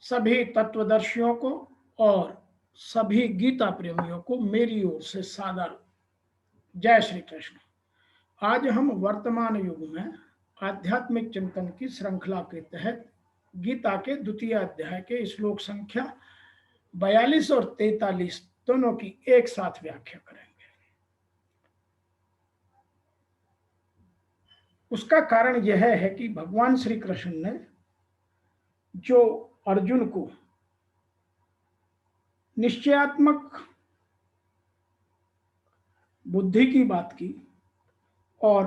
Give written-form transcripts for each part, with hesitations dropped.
सभी तत्वदर्शियों को और सभी गीता प्रेमियों को मेरी ओर से सादर जय श्री कृष्ण। आज हम वर्तमान युग में आध्यात्मिक चिंतन की श्रृंखला के तहत गीता के द्वितीय अध्याय के श्लोक संख्या 42 और 43 दोनों की एक साथ व्याख्या करेंगे। उसका कारण यह है कि भगवान श्री कृष्ण ने जो अर्जुन को निश्चयात्मक बुद्धि की बात की और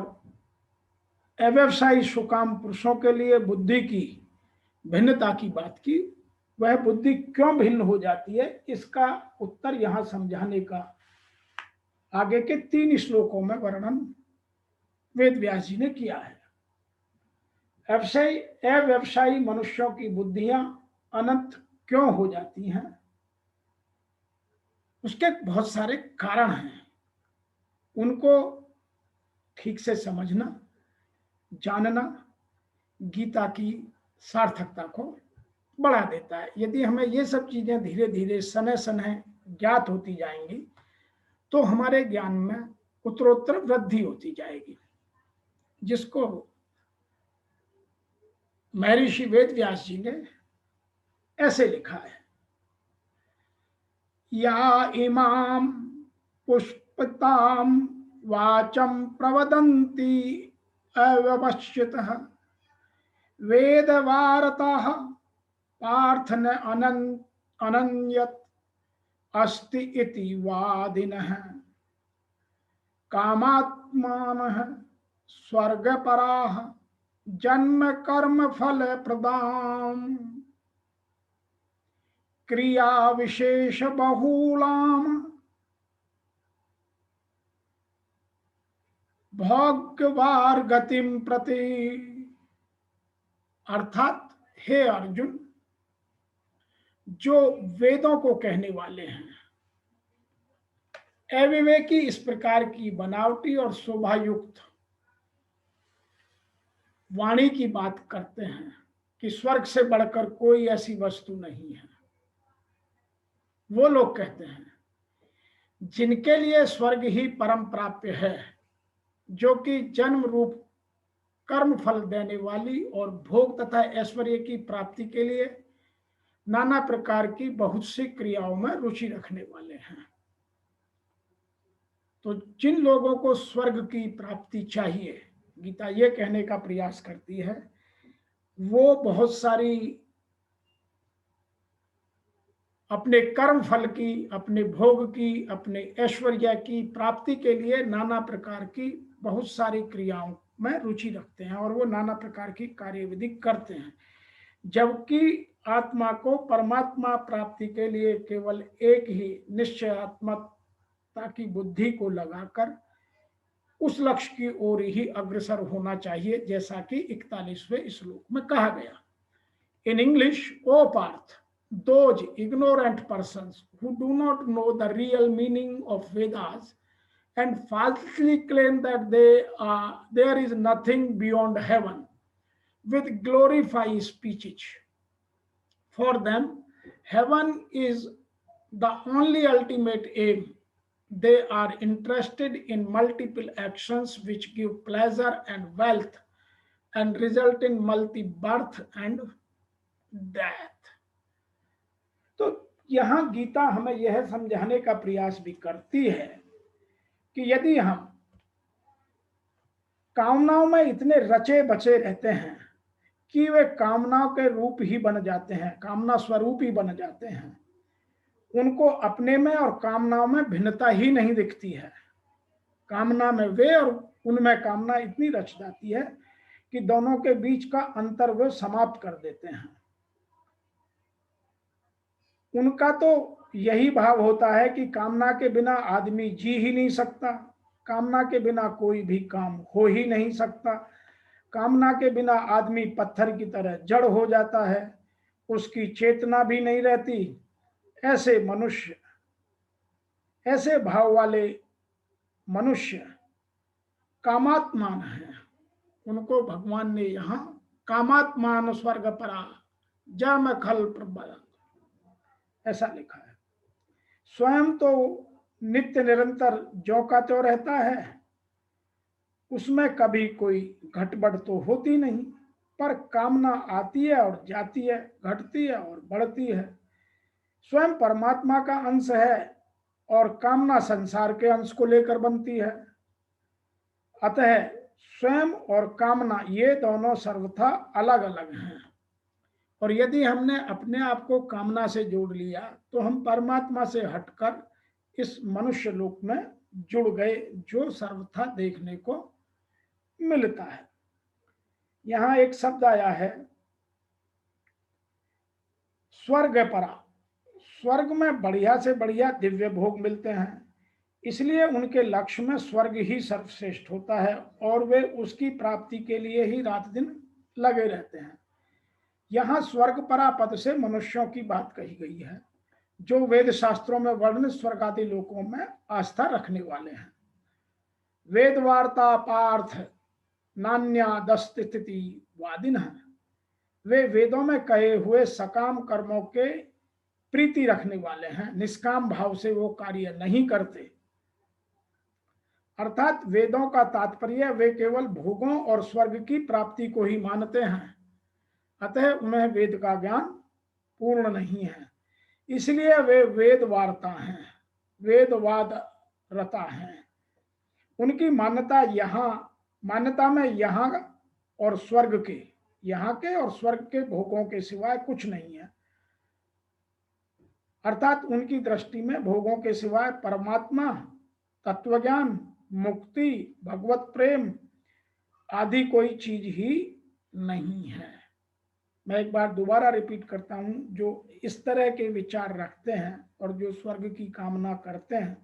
अव्यवसायी सुकाम पुरुषों के लिए बुद्धि की भिन्नता की बात की, वह बुद्धि क्यों भिन्न हो जाती है, इसका उत्तर यहां समझाने का आगे के 3 श्लोकों में वर्णन वेद व्यास जी ने किया है। अव्यवसायी मनुष्यों की बुद्धियां अनंत क्यों हो जाती हैं, उसके बहुत सारे कारण हैं। उनको ठीक से समझना, जानना गीता की सार्थकता को बढ़ा देता है। यदि हमें ये सब चीजें धीरे धीरे समय समय ज्ञात होती जाएंगी तो हमारे ज्ञान में उत्तरोत्तर वृद्धि होती जाएगी, जिसको महर्षि वेद व्यास जी ने ऐसे लिखा है। या इमाम पुष्पताम वाचम प्रवदन्ति अव्यवश्यतः वेदवारतः पार्थ न अनन्यत अस्ति इति वादिनः कामात्मानः स्वर्गपराः जन्म कर्म फल प्रदाम क्रिया विशेष बहुलाम भोग्यवार गतिम प्रति। अर्थात हे अर्जुन, जो वेदों को कहने वाले हैं, अविवेकी इस प्रकार की बनावटी और शोभायुक्त वाणी की बात करते हैं कि स्वर्ग से बढ़कर कोई ऐसी वस्तु नहीं है। वो लोग कहते हैं जिनके लिए स्वर्ग ही परम प्राप्य है, जो कि जन्म रूप कर्म फल देने वाली और भोग तथा ऐश्वर्य की प्राप्ति के लिए नाना प्रकार की बहुत सी क्रियाओं में रुचि रखने वाले हैं। तो जिन लोगों को स्वर्ग की प्राप्ति चाहिए, गीता ये कहने का प्रयास करती है, वो बहुत सारी अपने कर्म फल की, अपने भोग की, अपने ऐश्वर्य की प्राप्ति के लिए नाना प्रकार की बहुत सारी क्रियाओं में रुचि रखते हैं और वो नाना प्रकार की कार्यविधि करते हैं, जबकि आत्मा को परमात्मा प्राप्ति के लिए केवल एक ही निश्चयात्मकता की बुद्धि को लगाकर उस लक्ष्य की ओर ही अग्रसर होना चाहिए, जैसा कि 41वें श्लोक में कहा गया। In English, O Partha, those ignorant persons who do not know the real meaning of Vedas and falsely claim that there is nothing beyond heaven with glorified speeches. For them, heaven is the only ultimate aim. They are interested in multiple actions which give pleasure and wealth and result in multi-birth and death. तो यहां गीता हमें यह समझाने का प्रयास भी करती है कि यदि हम कामनाओं में इतने रचे बचे रहते हैं कि वे कामनाओं के रूप ही बन जाते हैं, कामना स्वरूप ही बन जाते हैं, उनको अपने में और कामनाओं में भिन्नता ही नहीं दिखती है। कामना में वे और उनमें कामना इतनी रच जाती है कि दोनों के बीच का अंतर वे समाप्त कर देते हैं। उनका तो यही भाव होता है कि कामना के बिना आदमी जी ही नहीं सकता, कामना के बिना कोई भी काम हो ही नहीं सकता, कामना के बिना आदमी पत्थर की तरह जड़ हो जाता है, उसकी चेतना भी नहीं रहती। ऐसे मनुष्य, ऐसे भाव वाले मनुष्य कामात्मान हैं। उनको भगवान ने यहाँ कामात्मान स्वर्ग परा जम खल प्रबल, ऐसा लिखा है। स्वयं तो नित्य निरंतर ज्यों का त्यों रहता है, उसमें कभी कोई घटबढ़ तो होती नहीं, पर कामना आती है और जाती है, घटती है और बढ़ती है। स्वयं परमात्मा का अंश है और कामना संसार के अंश को लेकर बनती है। अतः स्वयं और कामना ये दोनों सर्वथा अलग अलग हैं, और यदि हमने अपने आप को कामना से जोड़ लिया तो हम परमात्मा से हटकर इस मनुष्य लोक में जुड़ गए, जो सर्वथा देखने को मिलता है। यहां एक शब्द आया है स्वर्ग परा। स्वर्ग में बढ़िया से बढ़िया दिव्य भोग मिलते हैं, इसलिए उनके लक्ष्य में स्वर्ग ही सर्वश्रेष्ठ होता है और वे उसकी प्राप्ति के लिए ही रात दिन लगे रहते हैं। यहाँ स्वर्ग परा पद से मनुष्यों की बात कही गई है, जो वेद शास्त्रों में वर्णित स्वर्ग आदि लोकों में आस्था रखने वाले हैं। वेद वार्ता पार्थ नान्यादस्तिथि वादिन है, वे वेदों में कहे हुए सकाम कर्मों के प्रीति रखने वाले हैं, निष्काम भाव से वो कार्य नहीं करते। अर्थात वेदों का तात्पर्य वे केवल भोगों और स्वर्ग की प्राप्ति को ही मानते हैं, अतः उन्हें वेद का ज्ञान पूर्ण नहीं है, इसलिए वे वेद वार्ता हैं, वेदवाद रता हैं। उनकी मान्यता में यहाँ और स्वर्ग के, यहाँ के और स्वर्ग के भोगों के सिवाय कुछ नहीं है। अर्थात उनकी दृष्टि में भोगों के सिवाय परमात्मा, तत्वज्ञान, मुक्ति, भगवत प्रेम आदि कोई चीज ही नहीं है। मैं एक बार दोबारा रिपीट करता हूं, जो इस तरह के विचार रखते हैं और जो स्वर्ग की कामना करते हैं,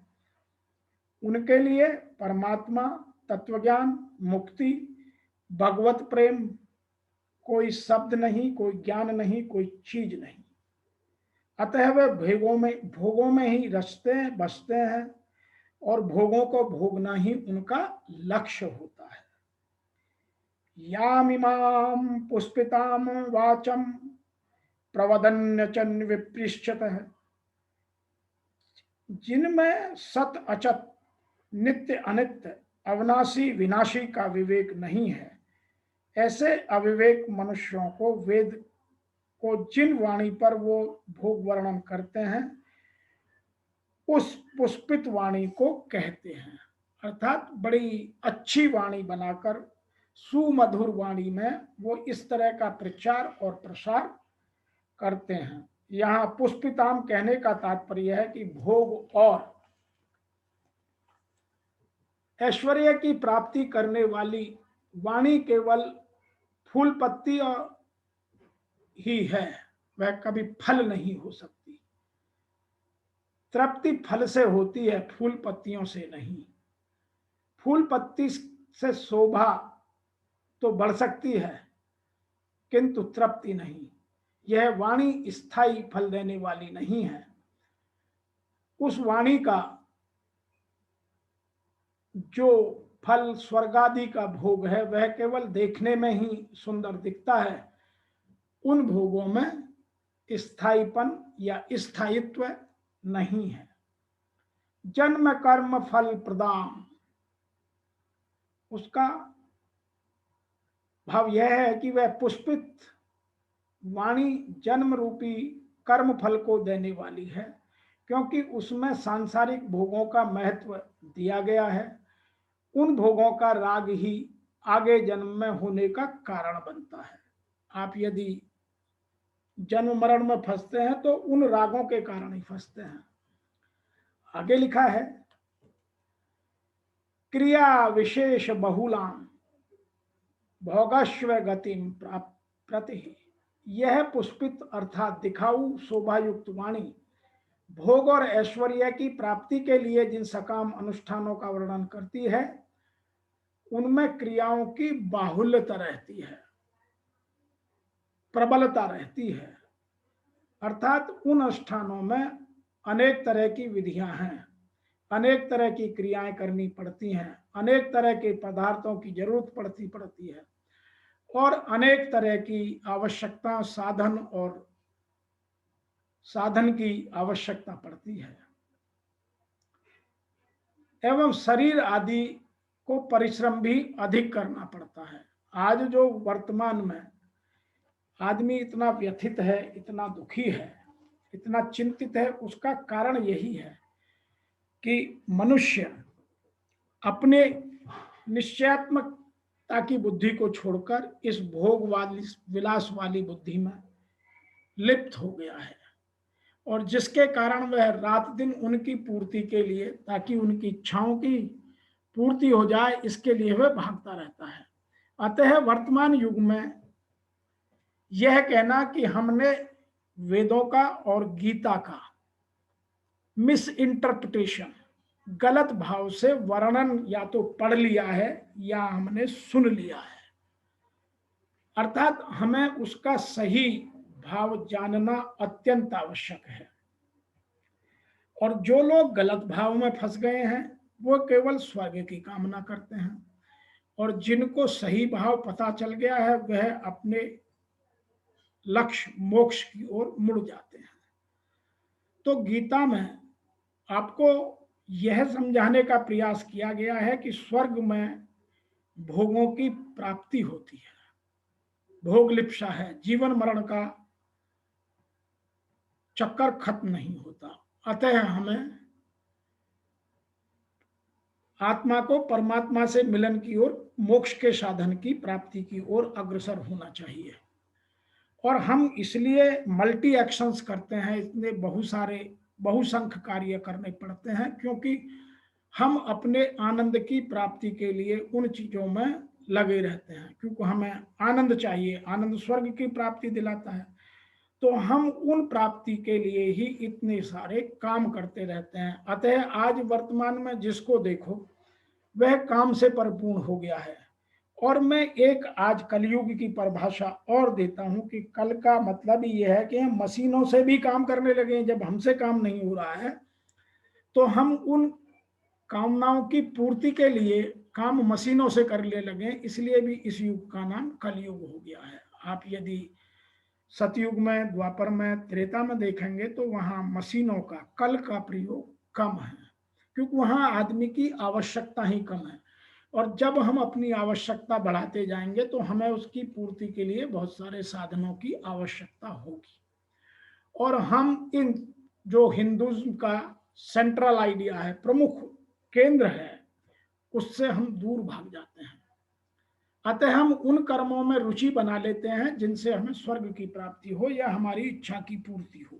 उनके लिए परमात्मा, तत्वज्ञान, मुक्ति, भगवत प्रेम कोई शब्द नहीं, कोई ज्ञान नहीं, कोई चीज नहीं। अतः वे भोगों में ही रचते हैं, बसते हैं और भोगों को भोगना ही उनका लक्ष्य होता है। यामिमाम पुष्पिताम वाचम प्रवदन्यचन विपृश्यतः, जिनमें सत अचत, नित्य अनित्य, अविनाशी विनाशी का विवेक नहीं है, ऐसे अविवेक मनुष्यों को वेद को जिन वाणी पर वो भोग वर्णन करते हैं, उस पुष्पित वाणी को कहते हैं। अर्थात बड़ी अच्छी वाणी बनाकर सुमधुर वाणी में वो इस तरह का प्रचार और प्रसार करते हैं। यहाँ पुष्पिताम कहने का तात्पर्य है कि भोग और ऐश्वर्य की प्राप्ति करने वाली वाणी केवल फूल पत्ती ही है, वह कभी फल नहीं हो सकती। तृप्ति फल से होती है, फूल पत्तियों से नहीं। फूल पत्ती से शोभा तो बढ़ सकती है, किंतु तृप्ति नहीं। यह वाणी स्थायी फल देने वाली नहीं है। उस वाणी का जो फल स्वर्गादि का भोग है, वह केवल देखने में ही सुंदर दिखता है। उन भोगों में स्थायीपन या स्थायित्व नहीं है। जन्म कर्म फल प्रदान, उसका भाव यह है कि वह पुष्पित वाणी जन्म रूपी कर्म फल को देने वाली है, क्योंकि उसमें सांसारिक भोगों का महत्व दिया गया है। उन भोगों का राग ही आगे जन्म में होने का कारण बनता है। आप यदि जन्म मरण में फंसते हैं तो उन रागों के कारण ही फंसते हैं। आगे लिखा है क्रिया विशेष बहुलाम भोगस्व गतिम प्रति, यह पुष्पित अर्थात दिखाऊ शोभायुक्त वाणी भोग और ऐश्वर्य की प्राप्ति के लिए जिन सकाम अनुष्ठानों का वर्णन करती है, उनमें क्रियाओं की बाहुल्यता रहती है, प्रबलता रहती है। अर्थात उन अनुष्ठानों में अनेक तरह की विधियां हैं, अनेक तरह की क्रियाएं करनी पड़ती हैं, अनेक तरह के पदार्थों की जरूरत पड़ती है, और अनेक तरह की आवश्यकता, साधन की आवश्यकता पड़ती है, एवं शरीर आदि को परिश्रम भी अधिक करना पड़ता है। आज जो वर्तमान में आदमी इतना व्यथित है, इतना दुखी है, इतना चिंतित है, उसका कारण यही है कि मनुष्य अपने निश्चयात्मकता की बुद्धि को छोड़कर इस भोग वाली, विलास वाली बुद्धि में लिप्त हो गया है, और जिसके कारण वह रात दिन उनकी पूर्ति के लिए, ताकि उनकी इच्छाओं की पूर्ति हो जाए, इसके लिए वह भागता रहता है। अतः वर्तमान युग में यह कहना कि हमने वेदों का और गीता का मिस इंटरप्रिटेशन, गलत भाव से वर्णन या तो पढ़ लिया है या हमने सुन लिया है, अर्थात हमें उसका सही भाव जानना अत्यंत आवश्यक है। और जो लोग गलत भाव में फंस गए हैं वो केवल स्वर्ग की कामना करते हैं, और जिनको सही भाव पता चल गया है वह अपने लक्ष्य मोक्ष की ओर मुड़ जाते हैं। तो गीता में आपको यह समझाने का प्रयास किया गया है कि स्वर्ग में भोगों की प्राप्ति होती है, भोग लिप्सा है, जीवन मरण का चक्कर खत्म नहीं होता। अतः हमें आत्मा को परमात्मा से मिलन की ओर, मोक्ष के साधन की प्राप्ति की ओर अग्रसर होना चाहिए। और हम इसलिए मल्टी एक्शंस करते हैं, इतने बहुसंख्य कार्य करने पड़ते हैं, क्योंकि हम अपने आनंद की प्राप्ति के लिए उन चीजों में लगे रहते हैं, क्योंकि हमें आनंद चाहिए, आनंद स्वर्ग की प्राप्ति दिलाता है। तो हम उन प्राप्ति के लिए ही इतने सारे काम करते रहते हैं। अतः आज वर्तमान में जिसको देखो वह काम से परिपूर्ण हो गया है। और मैं एक आज कलयुग की परिभाषा और देता हूं कि कल का मतलब यह है कि हम मशीनों से भी काम करने लगे हैं। जब हमसे काम नहीं हो रहा है तो हम उन कामनाओं की पूर्ति के लिए काम मशीनों से करने लगे, इसलिए भी इस युग का नाम कलयुग हो गया है। आप यदि सतयुग में, द्वापर में, त्रेता में देखेंगे तो वहां मशीनों का, कल का प्रयोग कम है, क्योंकि वहां आदमी की आवश्यकता ही कम है। और जब हम अपनी आवश्यकता बढ़ाते जाएंगे तो हमें उसकी पूर्ति के लिए बहुत सारे साधनों की आवश्यकता होगी। और हम इन जो हिंदुज्म का सेंट्रल आइडिया है, प्रमुख केंद्र है, उससे हम दूर भाग जाते हैं। अतः हम उन कर्मों में रुचि बना लेते हैं जिनसे हमें स्वर्ग की प्राप्ति हो, या हमारी इच्छा की पूर्ति हो,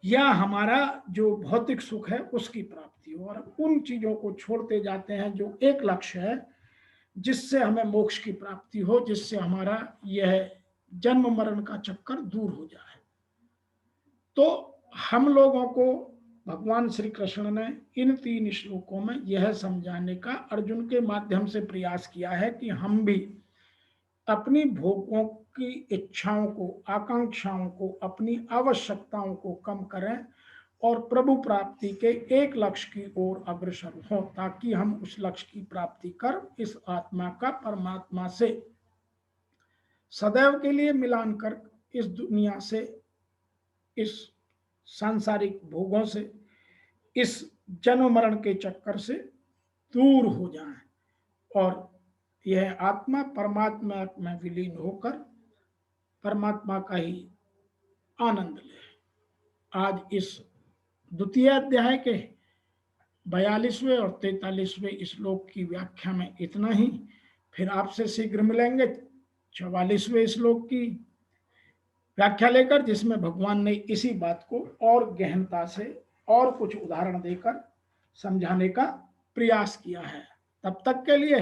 या हमारा जो भौतिक सुख है उसकी प्राप्ति हो। और उन चीजों को छोड़ते जाते हैं जो एक लक्ष्य है, जिससे हमें मोक्ष की प्राप्ति हो, जिससे हमारा यह जन्म मरण का चक्कर दूर हो जाए। तो हम लोगों को भगवान श्री कृष्ण ने इन 3 श्लोकों में यह समझाने का अर्जुन के माध्यम से प्रयास किया है कि हम भी अपनी भोगों की इच्छाओं को, आकांक्षाओं को, अपनी आवश्यकताओं को कम करें और प्रभु प्राप्ति के एक लक्ष्य की ओर अग्रसर हो, ताकि हम उस लक्ष्य की प्राप्ति कर इस आत्मा का परमात्मा से सदैव के लिए मिलान कर इस दुनिया से, इस सांसारिक भोगों से, इस जन्म मरण के चक्कर से दूर हो जाएं और यह आत्मा परमात्मा में विलीन होकर परमात्मा का ही आनंद ले। आज इस द्वितीय अध्याय के 42वें और 43वें श्लोक की व्याख्या में इतना ही। फिर आपसे शीघ्र मिलेंगे 44वें श्लोक की व्याख्या लेकर, जिसमें भगवान ने इसी बात को और गहनता से और कुछ उदाहरण देकर समझाने का प्रयास किया है। तब तक के लिए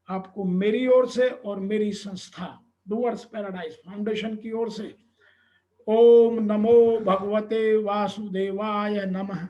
आपको मेरी ओर से और मेरी संस्था डूअर्स पैराडाइज फाउंडेशन की ओर से ओम नमो भगवते वासुदेवाय नमः।